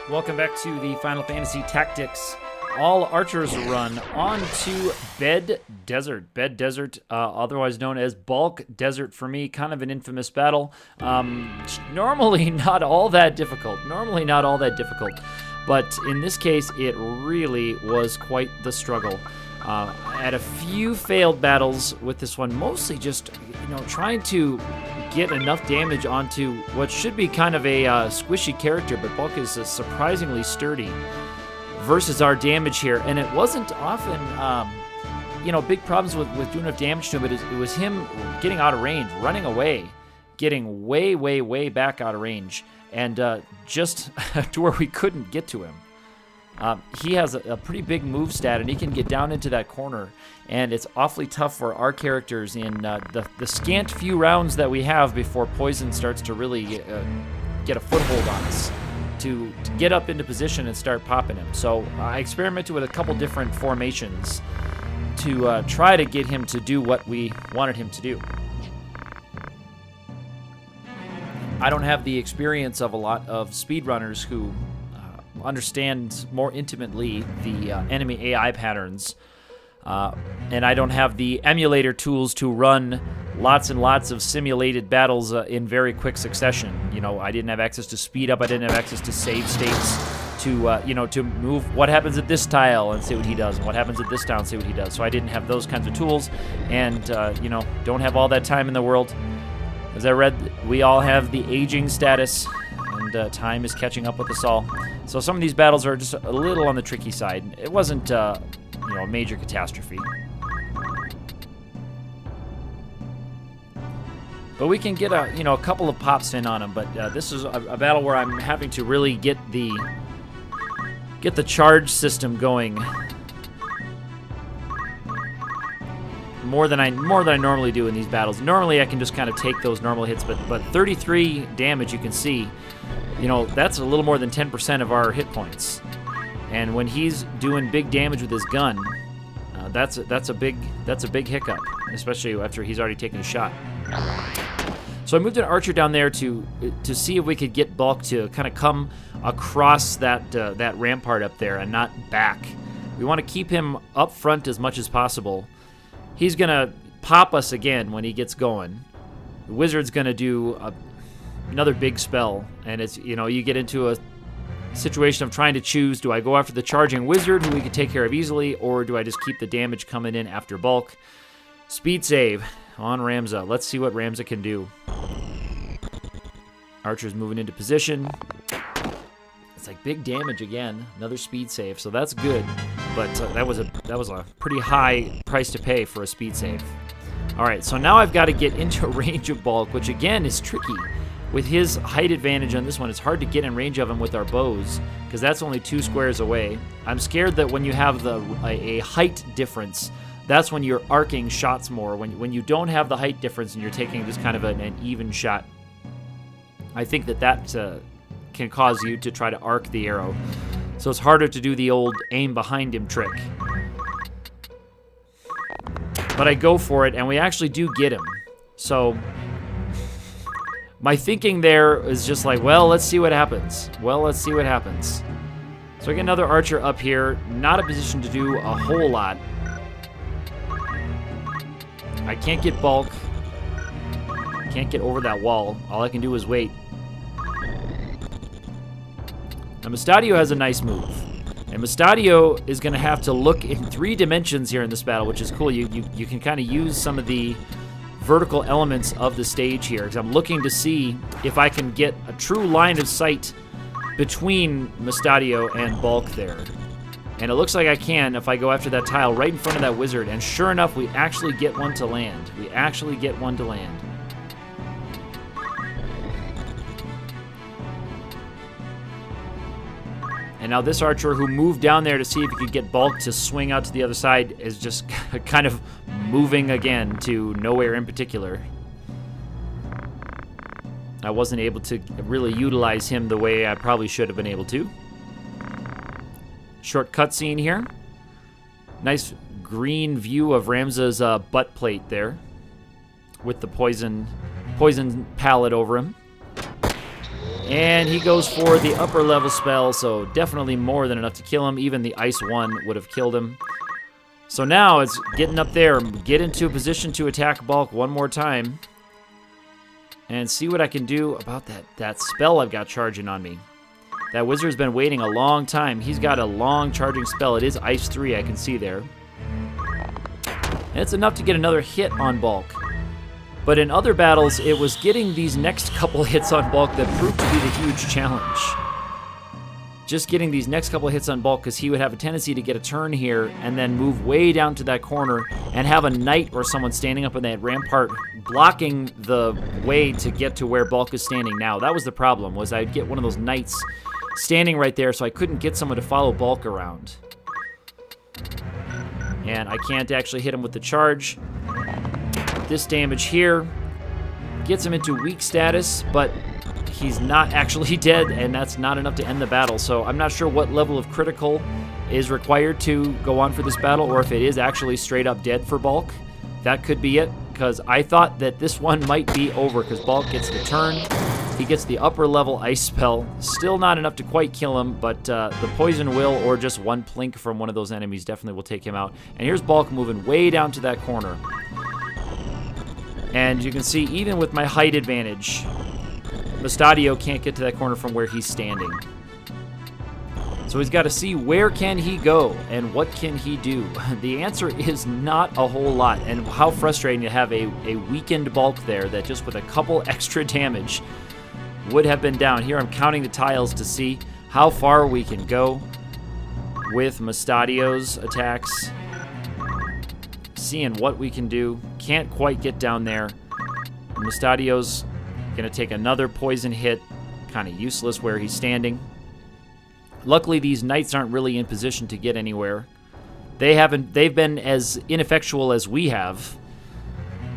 Welcome back to the Final Fantasy Tactics All Archers run on to Bed Desert. Bed Desert, otherwise known as Bulk Desert for me, kind of an infamous battle. Normally not all that difficult. But in this case, it really was quite the struggle. I had a few failed battles with this one, mostly just, trying to get enough damage onto what should be kind of a squishy character, but Bulk is surprisingly sturdy versus our damage here. And it wasn't often, big problems with doing enough damage to him, but it was him getting out of range, running away, getting way, way, way back out of range, and just to where we couldn't get to him. He has a pretty big move stat, and he can get down into that corner, and it's awfully tough for our characters in the scant few rounds that we have before Poison starts to really get a foothold on us to get up into position and start popping him. So I experimented with a couple different formations to try to get him to do what we wanted him to do. I don't have the experience of a lot of speedrunners who understand more intimately the enemy AI patterns, and I don't have the emulator tools to run lots and lots of simulated battles in very quick succession. I didn't have access to speed up, I didn't have access to save states, to move what happens at this tile and see what he does, and what happens at this tile and see what he does. So I didn't have those kinds of tools, and don't have all that time in the world. As I read, we all have the aging status, and time is catching up with us all. So some of these battles are just a little on the tricky side. It wasn't, a major catastrophe. But we can get a couple of pops in on him. But this is a battle where I'm having to really get the charge system going more than I normally do in these battles. Normally I can just kind of take those normal hits, but 33 damage, you can see. That's a little more than 10% of our hit points. And when he's doing big damage with his gun, that's a big hiccup, especially after he's already taken a shot. So I moved an archer down there to see if we could get Bulk to kind of come across that rampart up there and not back. We want to keep him up front as much as possible. He's gonna pop us again when he gets going. The wizard's gonna do another big spell, and it's you get into a situation of trying to choose: do I go after the charging wizard, who we could take care of easily, or do I just keep the damage coming in after Bulk? Speed save on Ramza. Let's see what Ramza can do. Archer's moving into position. It's like big damage again. Another speed save, so that's good. But that was a pretty high price to pay for a speed save. All right, so now I've got to get into range of Bulk, which again is tricky. With his height advantage on this one, it's hard to get in range of him with our bows, because that's only 2 squares away. I'm scared that when you have a height difference, that's when you're arcing shots more. When you don't have the height difference and you're taking just kind of an even shot, I think that can cause you to try to arc the arrow. So it's harder to do the old aim behind him trick. But I go for it, and we actually do get him. So my thinking there is just like, well, let's see what happens. So I get another archer up here, not a position to do a whole lot. I can't get Bulk. Can't get over that wall. All I can do is wait. Now, Mustadio has a nice move. And Mustadio is going to have to look in 3 dimensions here in this battle, which is cool. You can kind of use some of the vertical elements of the stage here, because I'm looking to see if I can get a true line of sight between Mustadio and Bulk there. And it looks like I can if I go after that tile right in front of that wizard. And sure enough, we actually get one to land. And now this archer who moved down there to see if he could get Bulk to swing out to the other side is just kind of moving again to nowhere in particular. I wasn't able to really utilize him the way I probably should have been able to. Short cutscene here. Nice green view of Ramza's butt plate there, with the poison palette over him. And he goes for the upper level spell, so definitely more than enough to kill him. Even the Ice 1 would have killed him. So now it's getting up there, get into a position to attack Bulk one more time. And see what I can do about that spell I've got charging on me. That wizard's been waiting a long time. He's got a long charging spell. It is Ice 3, I can see there. And it's enough to get another hit on Bulk. But in other battles, it was getting these next couple hits on Bulk that proved to be the huge challenge. Just getting these next couple hits on Bulk, because he would have a tendency to get a turn here and then move way down to that corner and have a knight or someone standing up in that rampart blocking the way to get to where Bulk is standing now. That was the problem, was I'd get one of those knights standing right there, so I couldn't get someone to follow Bulk around. And I can't actually hit him with the charge. This damage here gets him into weak status, but he's not actually dead, and that's not enough to end the battle. So I'm not sure what level of critical is required to go on for this battle, or if it is actually straight up dead for Bulk. That could be it, because I thought that this one might be over, because Bulk gets the turn. He gets the upper level ice spell. Still not enough to quite kill him, but the poison will, or just one plink from one of those enemies definitely will take him out. And here's Bulk moving way down to that corner. And you can see, even with my height advantage, Mustadio can't get to that corner from where he's standing. So he's got to see where can he go and what can he do. The answer is not a whole lot, and how frustrating to have a weakened Bulk there that just with a couple extra damage would have been down. Here I'm counting the tiles to see how far we can go with Mustadio's attacks. Seeing what we can do. Can't quite get down there. Mustadio's gonna take another poison hit. Kind of useless where he's standing. Luckily, these knights aren't really in position to get anywhere. They've been as ineffectual as we have,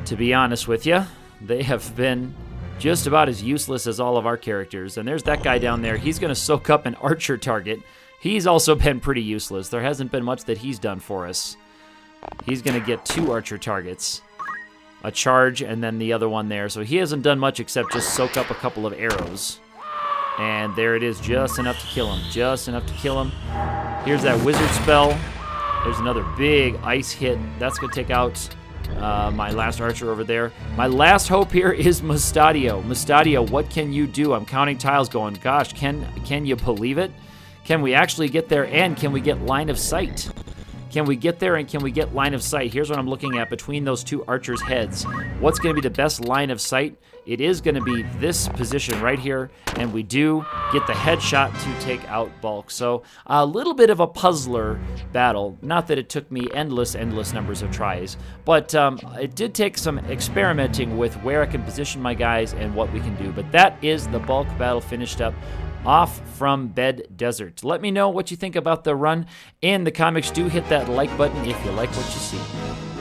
to be honest with you. They have been just about as useless as all of our characters. And there's that guy down there. He's gonna soak up an archer target. He's also been pretty useless. There hasn't been much that he's done for us. He's going to get 2 archer targets. A charge and then the other one there. So he hasn't done much except just soak up a couple of arrows. And there it is, just enough to kill him. Just enough to kill him. Here's that wizard spell. There's another big ice hit. That's going to take out my last archer over there. My last hope here is Mustadio. Mustadio, what can you do? I'm counting tiles going, gosh, can you believe it? Can we actually get there, and can we get line of sight? Can we get there and can we get line of sight? Here's what I'm looking at between those 2 archers' heads. What's going to be the best line of sight? It is going to be this position right here, and we do get the headshot to take out Bulk. So a little bit of a puzzler battle. Not that it took me endless numbers of tries, but it did take some experimenting with where I can position my guys and what we can do. But that is the Bulk battle finished up. Off from Bed Desert. Let me know what you think about the run in the comics. Do hit that like button if you like what you see.